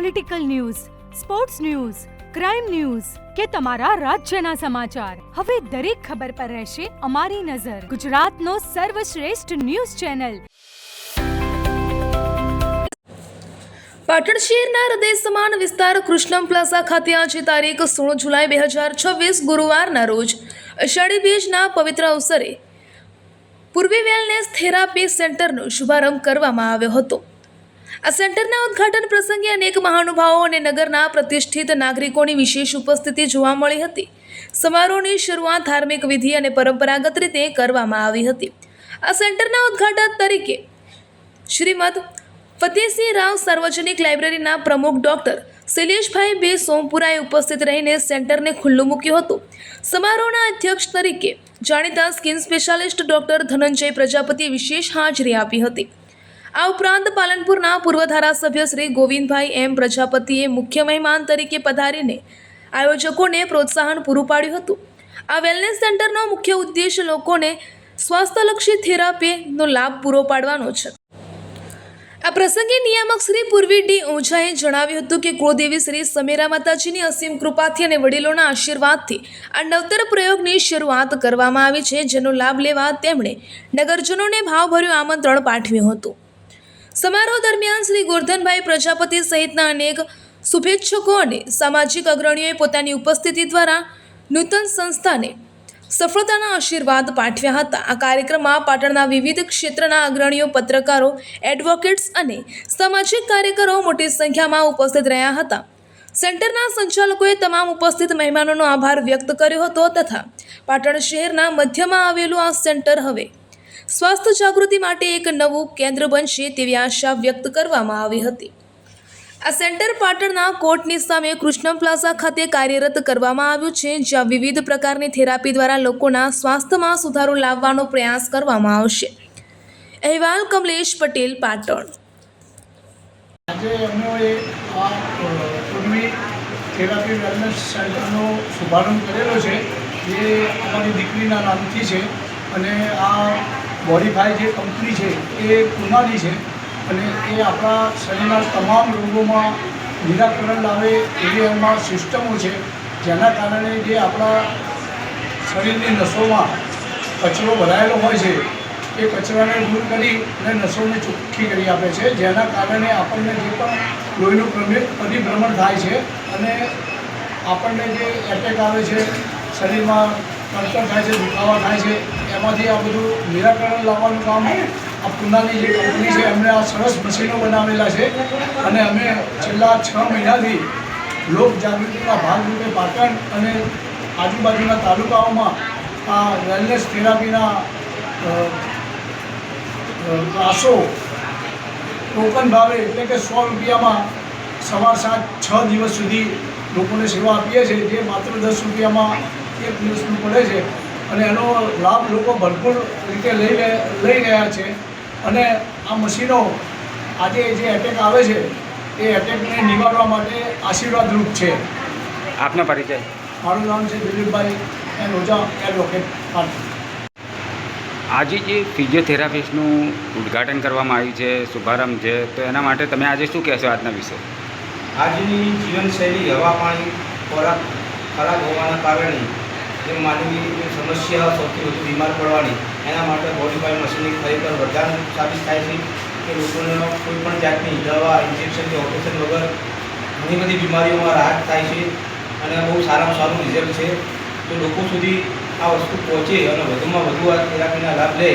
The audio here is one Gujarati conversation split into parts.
Political news, sports news, crime news કે તમારા રાજ્યના સમાચાર, હવે દરેક ખબર પર રહેશે અમારી નજર. ગુજરાતનો સર્વશ્રેષ્ઠ ન્યૂઝ ચેનલ. પાટણ શહેરના હૃદય સમાન વિસ્તાર કૃષ્ણમ પ્લાઝા ખાતે આજે તારીખ 16 જુલાઈ 2026 ગુરુવારના રોજ અષાઢી બીજના પવિત્ર અવસરે પૂર્વી વેલનેસ થેરાપી સેન્ટરનો શુભારંભ કરવામાં આવ્યો હતો. આ સેન્ટરના ઉદ્ઘાટન પ્રસંગે અનેક મહાનુભાવો અને નગરના પ્રતિષ્ઠિત નાગરિકોની વિશેષ ઉપસ્થિતિ જોવા મળી હતી. સમારોહની શરૂઆત ધાર્મિક વિધિ અને પરંપરાગત રીતે કરવામાં આવી હતી. આ સેન્ટરના ઉદ્ઘાટક તરીકે શ્રીમદ ફતેહસિંહ રાવ સાર્વજનિક લાઇબ્રેરીના પ્રમુખ ડૉક્ટર શૈલેષભાઈ બે સોમપુરાએ ઉપસ્થિત રહીને સેન્ટરને ખુલ્લું મૂક્યું હતું. સમારોહના અધ્યક્ષ તરીકે જાણીતા સ્કિન સ્પેશિયાલિસ્ટ ડૉક્ટર ધનંજય પ્રજાપતિએ વિશેષ હાજરી આપી હતી. આ ઉપરાંત પાલનપુરના પૂર્વ ધારાસભ્ય શ્રી ગોવિંદભાઈ એમ પ્રજાપતિએ મુખ્ય મહેમાન તરીકે પધારીને આયોજકોને પ્રોત્સાહન પૂરું પાડ્યું હતું. આ વેલનેસ સેન્ટરનો મુખ્ય ઉદ્દેશ લોકોને સ્વાસ્થ્યલક્ષી થેરાપીનો લાભ પૂરો પાડવાનો છે. આ પ્રસંગે નિયામક શ્રી પૂર્વી ડી ઓઝાએ જણાવ્યું હતું કે કુળદેવી શ્રી સમેરા માતાજીની અસીમ કૃપાથી અને વડીલોના આશીર્વાદથી આ નવતર પ્રયોગની શરૂઆત કરવામાં આવી છે, જેનો લાભ લેવા તેમણે નગરજનોને ભાવભર્યું આમંત્રણ પાઠવ્યું હતું. સમારોહ દરમિયાન શ્રી ગોરધનભાઈ પ્રજાપતિ સહિતના અનેક શુભેચ્છકો અને સામાજિક અગ્રણીઓએ પોતાની ઉપસ્થિતિ દ્વારા નૂતન સંસ્થાને સફળતાના આશીર્વાદ પાઠવ્યા હતા. આ કાર્યક્રમમાં પાટણના વિવિધ ક્ષેત્રના અગ્રણીઓ, પત્રકારો, એડવોકેટ્સ અને સામાજિક કાર્યકરો મોટી સંખ્યામાં ઉપસ્થિત રહ્યા હતા. સેન્ટરના સંચાલકોએ તમામ ઉપસ્થિત મહેમાનોનો આભાર વ્યક્ત કર્યો હતો તથા પાટણ શહેરના મધ્યમાં આવેલું આ સેન્ટર હવે સ્વાસ્થ્ય જાગૃતિ માટે એક નવું કેન્દ્ર બનશે તેવી આશા વ્યક્ત કરવામાં આવી હતી. આ સેન્ટર પાટણના કોર્ટની સામે કૃષ્ણમ પ્લાઝા ખાતે કાર્યરત કરવામાં આવ્યું છે, જ્યાં વિવિધ પ્રકારની થેરાપી દ્વારા લોકોના સ્વાસ્થ્યમાં સુધારો લાવવાનો પ્રયાસ કરવામાં આવશે. અહેવાલ કમલેશ પટેલ, પાટણ. આજે અમે આ પૂર્વી થેરાપી વેલનેસ સેન્ટરનો શુભારંભ કરેલો છે, જે અમારી દીકરીના નામથી છે અને આ બોડીફાઈ જે કંપની છે એ પૂનાની છે અને એ આપણા શરીરના તમામ રોગોમાં નિરાકરણ લાવે એવી એમાં સિસ્ટમો છે, જેના કારણે જે આપણા શરીરની નસોમાં કચરો ભરાયેલો હોય છે એ કચરાને દૂર કરી અને નસોને ચોખ્ખી કરી આપે છે, જેના કારણે આપણને જે પણ લોહીનું પરિભ્રમણ થાય છે અને આપણને જે એટેક આવે છે, શરીરમાં કળતર થાય છે, દુખાવા થાય છે, એમાંથી આ બધું નિરાકરણ લાવવાનું કામ આ પૂનાની જે કંપની છે એમણે આ સરસ મશીનો બનાવેલા છે અને અમે છેલ્લા 6 મહિનાથી લોક જાગૃતિના ભાગરૂપે પાટણ અને આજુબાજુના તાલુકાઓમાં આ વેલનેસ થેરાપીના ક્લાસો ટોકન ભાવે એટલે કે 100 રૂપિયામાં સવાર સાંજ 6 દિવસ સુધી લોકોને સેવા આપીએ છીએ, જે માત્ર 10 રૂપિયામાં એક દિવસનું પડે છે અને એનો લાભ લોકો ભરપૂર રીતે લઈ રહ્યા છે. અને આ મશીનો આજે જે એટેક આવે છે એ એટેકને નિવારવા માટે આશીર્વાદરૂપ છે. આપનો પરિચય? મારું નામ છે દિલીપભાઈ એન ઓઝા, એડવોકેટ. આજે જે ફિઝિયોથેરાપિસ્ટનું ઉદ્ઘાટન કરવામાં આવ્યું છે, શુભારંભ છે, તો એના માટે તમે આજે શું કહેશો આજના વિશે? આજની જીવનશૈલી, હવા, પાણી, ખોરાક ખરાબ હોવાના કારણે જે માનવીની સમસ્યા સૌથી વધુ બીમાર પડવાની, એના માટે બોડીફાઈ મશીનની ખરેખર વરદાન સાબિત થાય છે કે લોકોને કોઈ પણ જાતની દવા, ઇન્જેક્શન કે ઓપરેશન વગર ઘણી બધી બીમારીઓમાં રાહત થાય છે અને બહુ સારામાં સારું રિઝલ્ટ છે. તો લોકો સુધી આ વસ્તુ પહોંચે અને વધુમાં વધુ આ થેરાપીના લાભ લે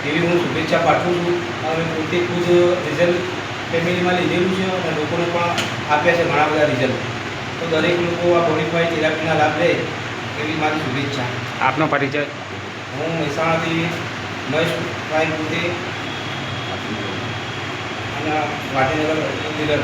એવી હું શુભેચ્છા પાઠવું છું. અમે પોતે ખુદ રિઝલ્ટ ફેમિલીમાં લીધેલું છે અને લોકોને પણ આપ્યા છે ઘણા બધા રિઝલ્ટ. તો દરેક લોકો આ બોડીફાઈ થેરાપીના લાભ લે એવી મારી શુભેચ્છા. આપનો પરિચય? હું મહેસાણાથી મહેશભાઈ પોતે અને વાટીનગર ડીલર.